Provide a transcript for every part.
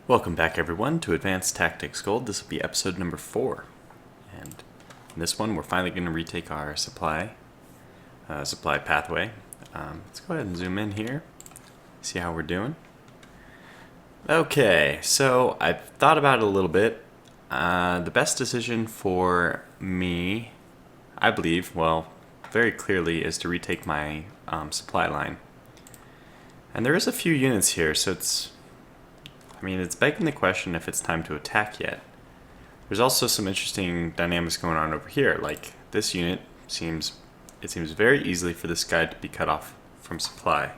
Welcome back everyone to Advanced Tactics Gold. This will be episode number 4. And in this one we're finally going to retake our supply pathway. Let's go ahead and zoom in here, see how we're doing. Okay, so I've thought about it a little bit. The best decision for me, I believe, well, very clearly, is to retake my supply line. And there is a few units here, so it's begging the question if it's time to attack yet. There's also some interesting dynamics going on over here. Like, this unit seems very easily for this guy to be cut off from supply.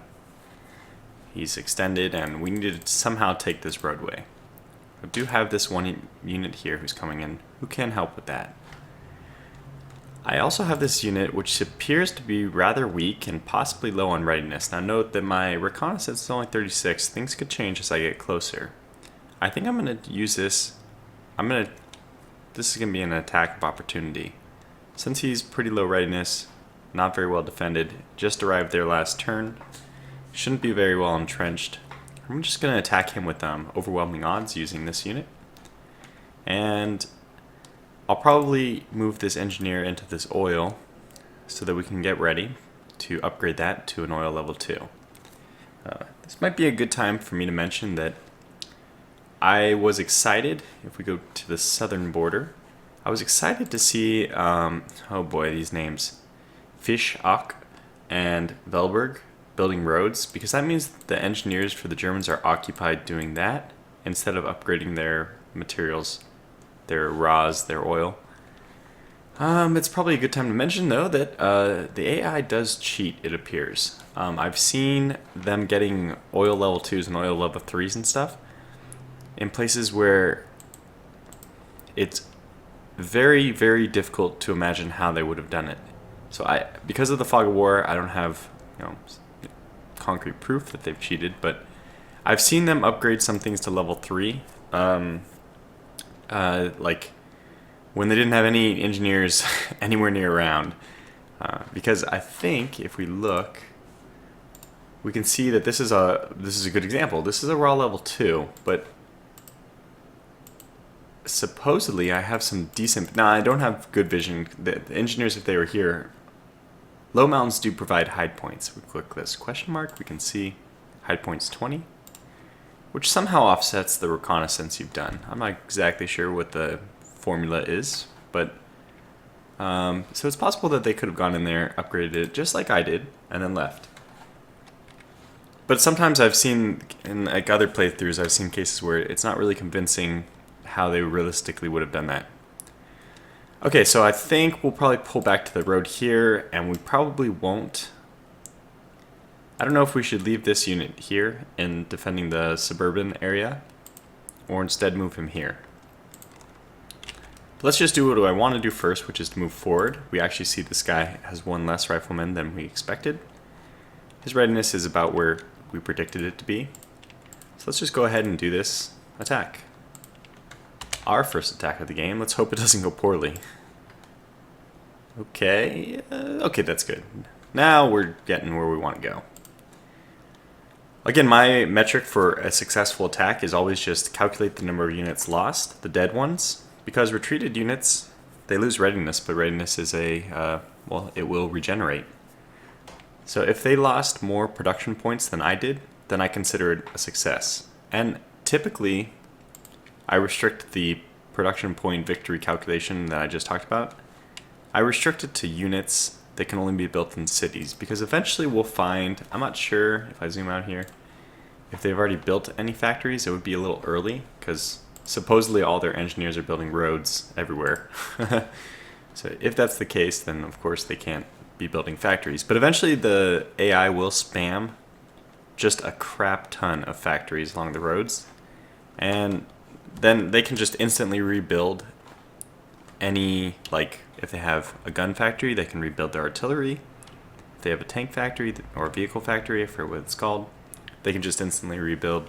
He's extended, and we need to somehow take this roadway. I do have this one unit here who's coming in, who can help with that. I also have this unit which appears to be rather weak and possibly low on readiness. Now note that my reconnaissance is only 36. Things could change as I get closer. I think I'm going to use this. This is going to be an attack of opportunity. Since he's pretty low readiness, not very well defended, just arrived there last turn, shouldn't be very well entrenched. I'm just going to attack him with overwhelming odds using this unit. And I'll probably move this engineer into this oil so that we can get ready to upgrade that to an oil level 2. This might be a good time for me to mention that I was excited, if we go to the southern border, I was excited to see, oh boy, these names, Fisch, Ach, and Velberg building roads, because that means the engineers for the Germans are occupied doing that instead of upgrading their materials, their raws, their oil. It's probably a good time to mention, though, that the AI does cheat, it appears. I've seen them getting oil level 2s and oil level 3s and stuff in places where it's very, very difficult to imagine how they would have done it. So because of the fog of war, I don't have concrete proof that they've cheated, but I've seen them upgrade some things to level 3. Like when they didn't have any engineers anywhere near around, because I think if we look, we can see that this is a good example. This is a raw level 2, but supposedly I have some decent. Now I don't have good vision. The engineers, if they were here, low mountains do provide hide points. We click this question mark, we can see hide points 20. Which somehow offsets the reconnaissance you've done. I'm not exactly sure what the formula is, but so it's possible that they could have gone in there, upgraded it just like I did, and then left. But sometimes I've seen, in like other playthroughs, I've seen cases where it's not really convincing how they realistically would have done that. Okay, so I think we'll probably pull back to the road here, and we probably won't. I don't know if we should leave this unit here in defending the suburban area or instead move him here. But let's just do what I want to do first, which is to move forward. We actually see this guy has one less rifleman than we expected. His readiness is about where we predicted it to be. So let's just go ahead and do this attack. Our first attack of the game. Let's hope it doesn't go poorly. Okay, okay, that's good. Now we're getting where we want to go. Again, my metric for a successful attack is always just calculate the number of units lost, the dead ones, because retreated units, they lose readiness, but readiness is well, it will regenerate. So if they lost more production points than I did, then I consider it a success. And typically, I restrict the production point victory calculation that I just talked about. I restrict it to units that can only be built in cities, because eventually we'll find, I'm not sure if I zoom out here, if they've already built any factories. It would be a little early, because supposedly all their engineers are building roads everywhere. So if that's the case, then of course they can't be building factories. But eventually the AI will spam just a crap ton of factories along the roads, and then they can just instantly rebuild any, like, if they have a gun factory, they can rebuild their artillery. If they have a tank factory or a vehicle factory, I forget what it's called, they can just instantly rebuild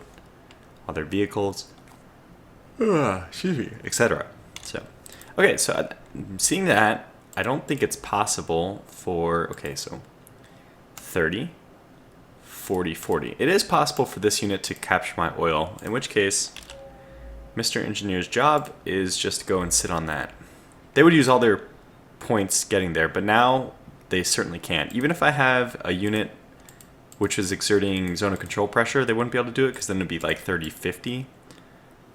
all their vehicles, excuse me, etc. So, okay, so seeing that, I don't think it's possible for, okay, so 30, 40, 40. It is possible for this unit to capture my oil, in which case Mr. Engineer's job is just to go and sit on that. They would use all their points getting there, but now they certainly can't. Even if I have a unit which is exerting zone of control pressure, they wouldn't be able to do it because then it'd be like 30, 50,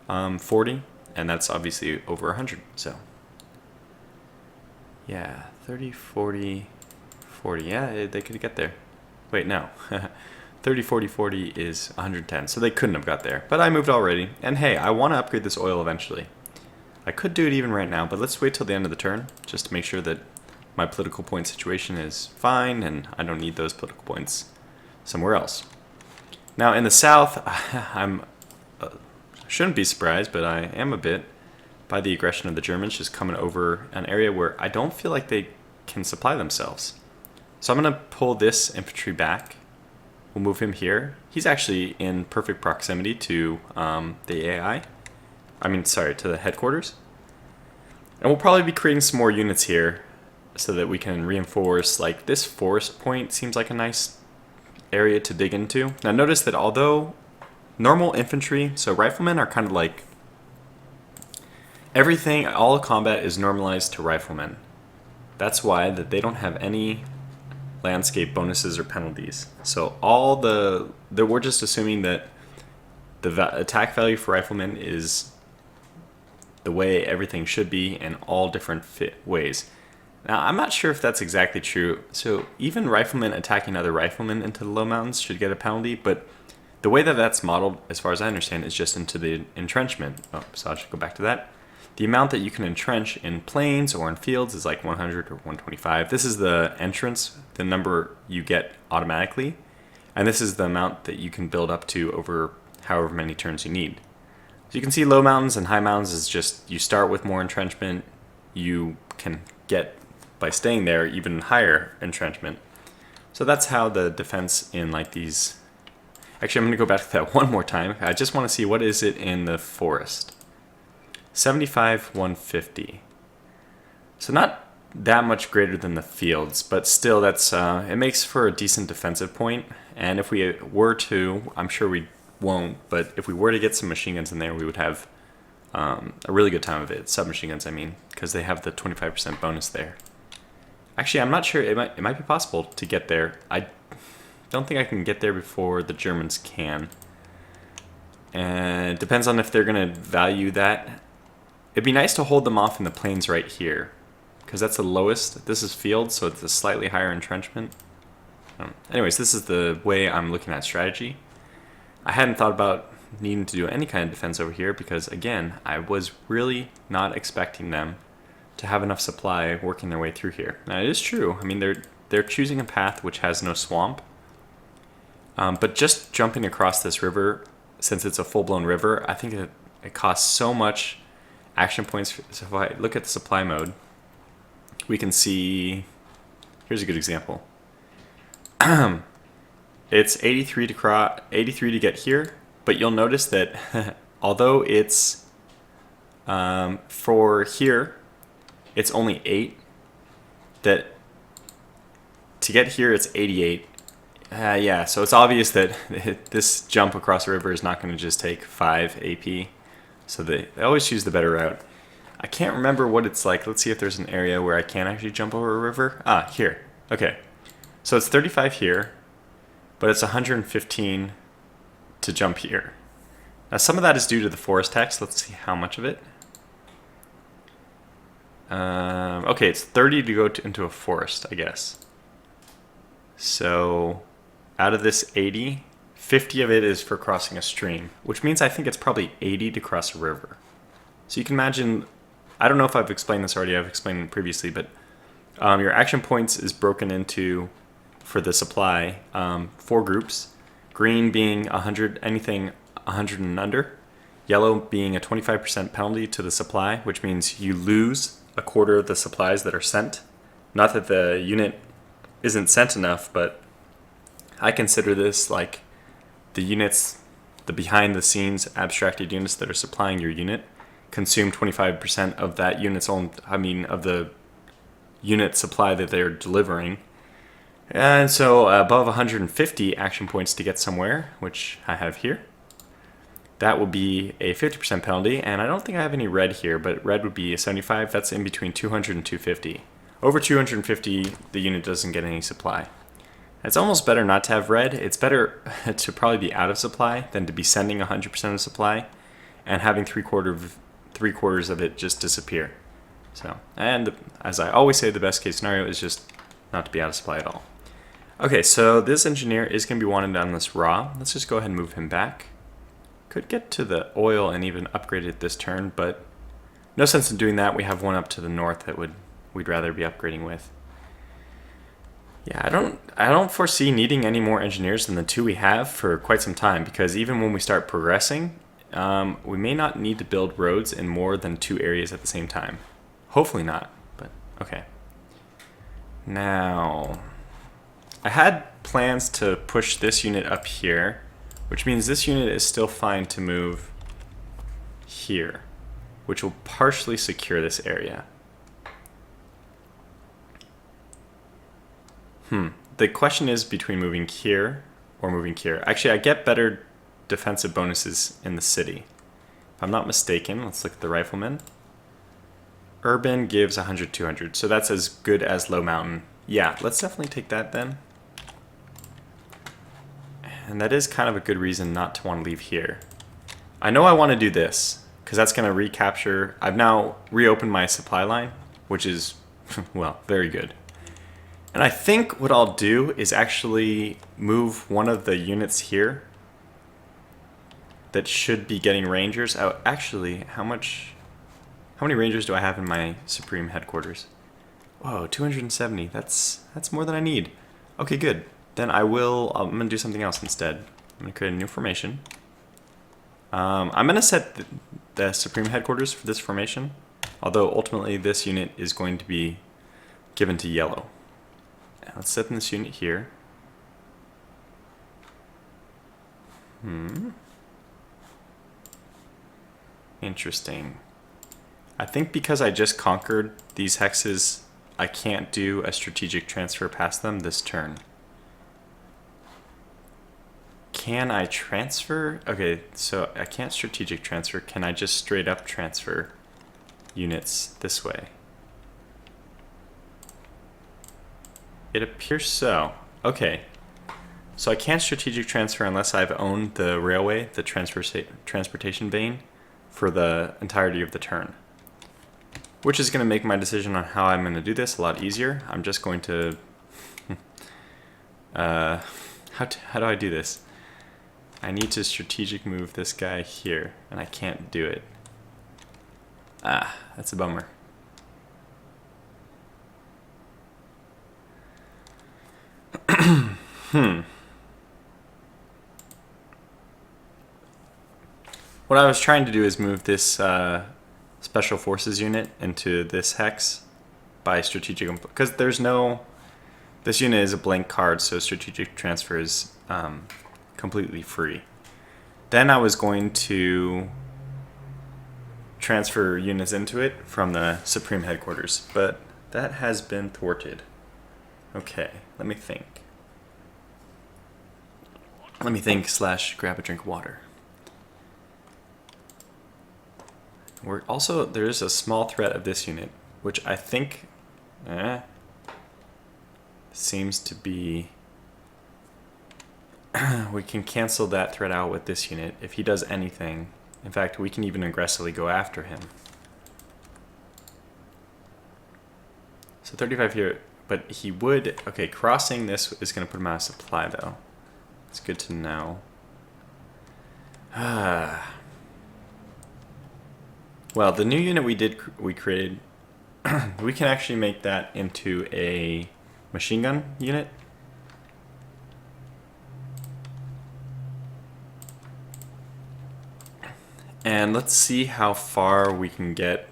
40, and that's obviously over 100. So yeah, 30, 40, 40. Yeah, they could get there. Wait, no. 30, 40, 40 is 110, so they couldn't have got there. But I moved already, and hey, I want to upgrade this oil eventually. I could do it even right now, but let's wait till the end of the turn, just to make sure that my political point situation is fine, and I don't need those political points somewhere else. Now, in the south, shouldn't be surprised, but I am a bit by the aggression of the Germans just coming over an area where I don't feel like they can supply themselves. So I'm going to pull this infantry back. We'll move him here. He's actually in perfect proximity to the AI. To the headquarters. And we'll probably be creating some more units here so that we can reinforce, like, this forest point seems like a nice area to dig into. Now notice that although normal infantry, so riflemen are kind of like everything, all combat is normalized to riflemen. That's why that they don't have any landscape bonuses or penalties. So we're just assuming that the attack value for riflemen is the way everything should be in all different ways. Now, I'm not sure if that's exactly true. So even riflemen attacking other riflemen into the low mountains should get a penalty, but the way that that's modeled, as far as I understand, is just into the entrenchment. Oh, so I should go back to that. The amount that you can entrench in plains or in fields is like 100 or 125. This is the entrance, the number you get automatically, and this is the amount that you can build up to over however many turns you need. So you can see low mountains and high mountains is just you start with more entrenchment, you can get, by staying there, even higher entrenchment. So that's how the defense in like these... Actually, I'm going to go back to that one more time. I just want to see what is it in the forest. 75, 150. So not that much greater than the fields, but still that's it makes for a decent defensive point. And if we were to, I'm sure we won't, but if we were to get some machine guns in there, we would have a really good time of it. Submachine guns, I mean, because they have the 25% bonus there. Actually, I'm not sure. It might be possible to get there. I don't think I can get there before the Germans can. And it depends on if they're going to value that. It'd be nice to hold them off in the plains right here, because that's the lowest. This is field, so it's a slightly higher entrenchment. Anyways, this is the way I'm looking at strategy. I hadn't thought about needing to do any kind of defense over here because, again, I was really not expecting them to have enough supply working their way through here. Now, it is true. I mean, they're choosing a path which has no swamp. But just jumping across this river, since it's a full-blown river, I think it costs so much action points. So if I look at the supply mode, we can see, here's a good example. It's 83 to get here, but you'll notice that although it's for here, it's only 8. That to get here, it's 88. Yeah, so it's obvious that this jump across the river is not going to just take 5 AP. So they always choose the better route. I can't remember what it's like. Let's see if there's an area where I can actually jump over a river. Ah, here. Okay. So it's 35 here, but it's 115 to jump here. Now some of that is due to the forest tax. Let's see how much of it. Okay, it's 30 to go into a forest, I guess. So out of this 80, 50 of it is for crossing a stream, which means I think it's probably 80 to cross a river. So you can imagine, I don't know if I've explained this already, I've explained it previously, but your action points is broken into, for the supply, 4 groups. Green being 100, anything 100 and under. Yellow being a 25% penalty to the supply, which means you lose a quarter of the supplies that are sent. Not that the unit isn't sent enough, but I consider this like the units, the behind the scenes abstracted units that are supplying your unit consume 25% of that unit's own, of the unit supply that they're delivering. And so above 150 action points to get somewhere, which I have here. that will be a 50% penalty, and I don't think I have any red here, but red would be a 75. That's in between 200 and 250. Over 250, the unit doesn't get any supply. It's almost better not to have red. It's better to probably be out of supply than to be sending 100% of supply and having three quarters of it just disappear. So, and as I always say, the best case scenario is just not to be out of supply at all. Okay, so this engineer is going to be wanted on this raw. Let's just go ahead and move him back. Could get to the oil and even upgrade it this turn, but no sense in doing that. We have one up to the north that we'd rather be upgrading with. Yeah, I don't foresee needing any more engineers than the two we have for quite some time, because even when we start progressing, we may not need to build roads in more than 2 areas at the same time. Hopefully not, but okay. Now, I had plans to push this unit up here, which means this unit is still fine to move here, which will partially secure this area. The question is between moving here or moving here. Actually, I get better defensive bonuses in the city. If I'm not mistaken, let's look at the rifleman. Urban gives 100, 200, so that's as good as low mountain. Yeah, let's definitely take that then. And that is kind of a good reason not to want to leave here. I know I want to do this, because that's going to recapture. I've now reopened my supply line, which is, well, very good. And I think what I'll do is actually move one of the units here that should be getting rangers out. Actually, how many rangers do I have in my Supreme headquarters? Whoa, 270. That's more than I need. Okay, good. Then I'm going to do something else instead. I'm going to create a new formation. I'm going to set the Supreme headquarters for this formation, although ultimately this unit is going to be given to yellow. Let's set in this unit here. Interesting. I think because I just conquered these hexes, I can't do a strategic transfer past them this turn. Can I transfer? Okay, so I can't strategic transfer. Can I just straight up transfer units this way? It appears so. Okay. So I can't strategic transfer unless I've owned the railway, the transportation vein, for the entirety of the turn. Which is going to make my decision on how I'm going to do this a lot easier. I'm just going to... how do I do this? I need to strategic move this guy here, and I can't do it. Ah, that's a bummer. What I was trying to do is move this special forces unit into this hex by strategic, because there's no, this unit is a blank card, so strategic transfer is completely free. Then I was going to transfer units into it from the Supreme headquarters, but that has been thwarted. Okay, let me think. / grab a drink of water. There is a small threat of this unit, which I think seems to be... we can cancel that threat out with this unit if he does anything. In fact, we can even aggressively go after him. So 35 here, but he would... Okay, crossing this is going to put him out of supply, though. It's good to know. Well, the new unit we created, we can actually make that into a machine gun unit. And let's see how far we can get.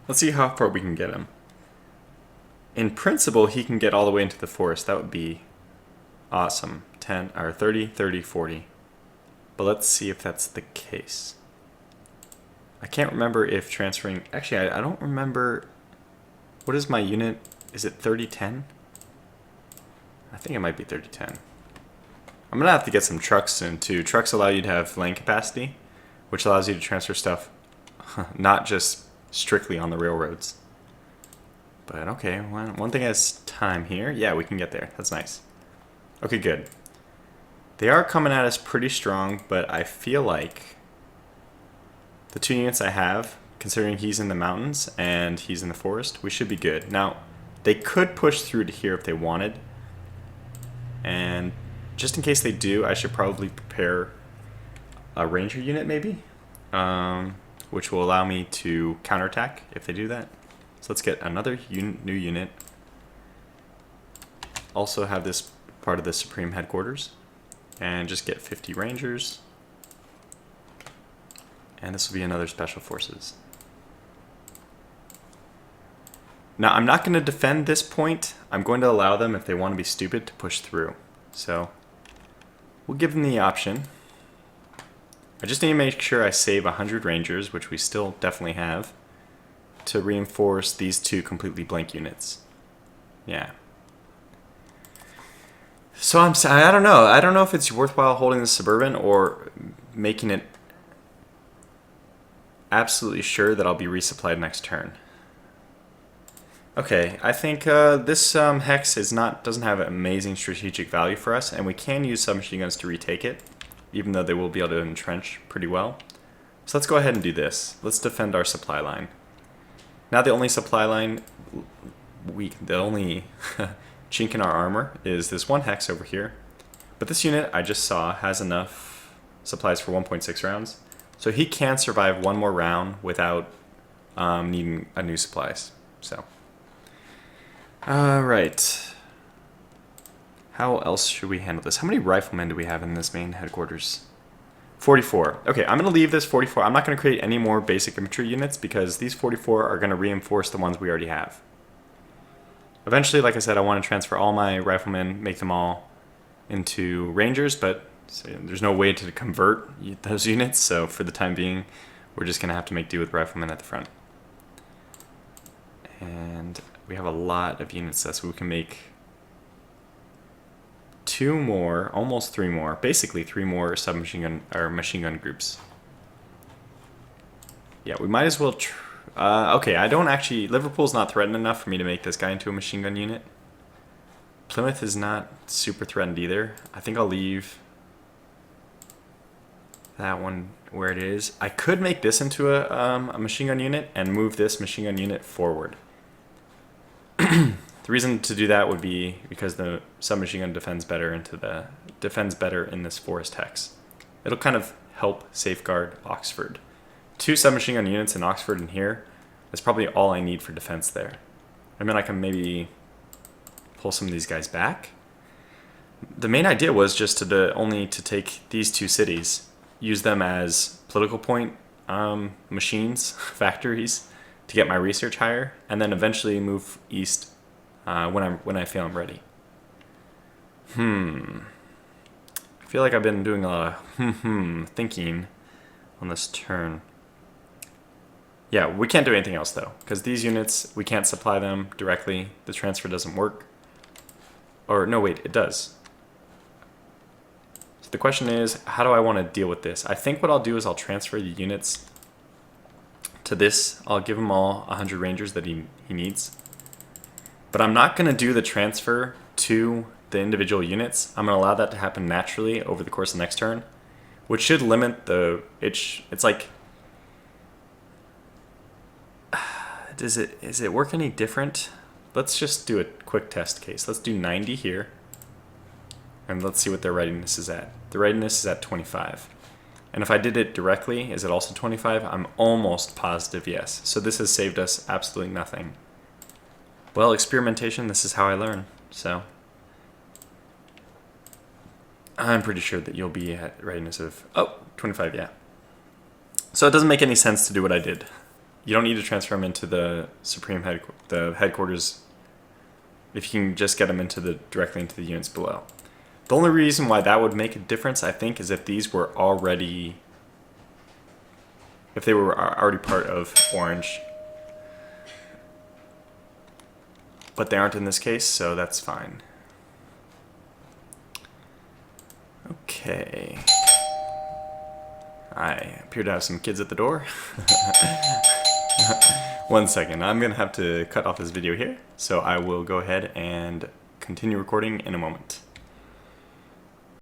Let's see how far we can get him. In principle, he can get all the way into the forest. That would be awesome. 10 or 30, 30, 40. But let's see if that's the case. I can't remember if transferring... Actually, I don't remember... What is my unit? Is it 3010? I think it might be 3010. I'm gonna have to get some trucks soon too. Trucks allow you to have lane capacity, which allows you to transfer stuff not just strictly on the railroads. But okay, one thing is time here. Yeah, we can get there. That's nice. Okay, good. They are coming at us pretty strong, but I feel like the 2 units I have, considering he's in the mountains and he's in the forest, we should be good. Now, they could push through to here if they wanted. And just in case they do, I should probably prepare a ranger unit maybe, which will allow me to counterattack if they do that. So let's get another new unit. Also have this part of the Supreme Headquarters. And just get 50 Rangers. And this will be another Special Forces. Now, I'm not going to defend this point. I'm going to allow them, if they want to be stupid, to push through. So, we'll give them the option. I just need to make sure I save 100 Rangers, which we still definitely have, to reinforce these 2 completely blank units. Yeah. So I don't know. I don't know if it's worthwhile holding the Suburban or making it absolutely sure that I'll be resupplied next turn. Okay, I think this hex doesn't have amazing strategic value for us, and we can use submachine guns to retake it, even though they will be able to entrench pretty well. So let's go ahead and do this. Let's defend our supply line. Now the only supply line, the only chink in our armor is this 1 hex over here. But this unit I just saw has enough supplies for 1.6 rounds. So he can survive 1 more round without needing a new supplies. So, alright. How else should we handle this? How many riflemen do we have in this main headquarters? 44. Okay, I'm going to leave this 44. I'm not going to create any more basic infantry units because these 44 are going to reinforce the ones we already have. Eventually, like I said, I want to transfer all my riflemen, make them all into rangers, but there's no way to convert those units, so for the time being, we're just going to have to make do with riflemen at the front. And we have a lot of units, so we can make 2 more, almost 3 more, basically 3 more submachine gun or machine gun groups. Yeah, we might as well. Okay, I don't actually. Liverpool's not threatened enough for me to make this guy into a machine gun unit. Plymouth is not super threatened either. I think I'll leave that one where it is. I could make this into a machine gun unit and move this machine gun unit forward. The reason to do that would be because the submachine gun defends better in this forest hex. It'll kind of help safeguard Oxford. 2 submachine gun units in Oxford and here is probably all I need for defense there. I mean, I can maybe pull some of these guys back. The main idea was just to take these 2 cities, use them as political point machines, factories, to get my research higher, and then eventually move east when I feel I'm ready. I feel like I've been doing a lot of thinking on this turn. Yeah, we can't do anything else though, because these units, we can't supply them directly. The transfer doesn't work. Or no, wait, it does. So the question is, how do I want to deal with this? I think what I'll do is I'll transfer the units to this. I'll give him all 100 rangers that he needs. But I'm not going to do the transfer to the individual units. I'm going to allow that to happen naturally over the course of the next turn, which should limit the... It's like... Does it work any different? Let's just do a quick test case. Let's do 90 here. And let's see what their readiness is at. The readiness is at 25. And if I did it directly, is it also 25? I'm almost positive yes. So this has saved us absolutely nothing. Well, experimentation, this is how I learn. So I'm pretty sure that you'll be at readiness of, 25, yeah. So it doesn't make any sense to do what I did. You don't need to transfer them into the Supreme headquarters if you can just get them directly into the units below. The only reason why that would make a difference, I think, is if these were already, if they were already part of Orange. But they aren't in this case, so that's fine. Okay. I appear to have some kids at the door. 1 second, I'm gonna have to cut off this video here, so I will go ahead and continue recording in a moment.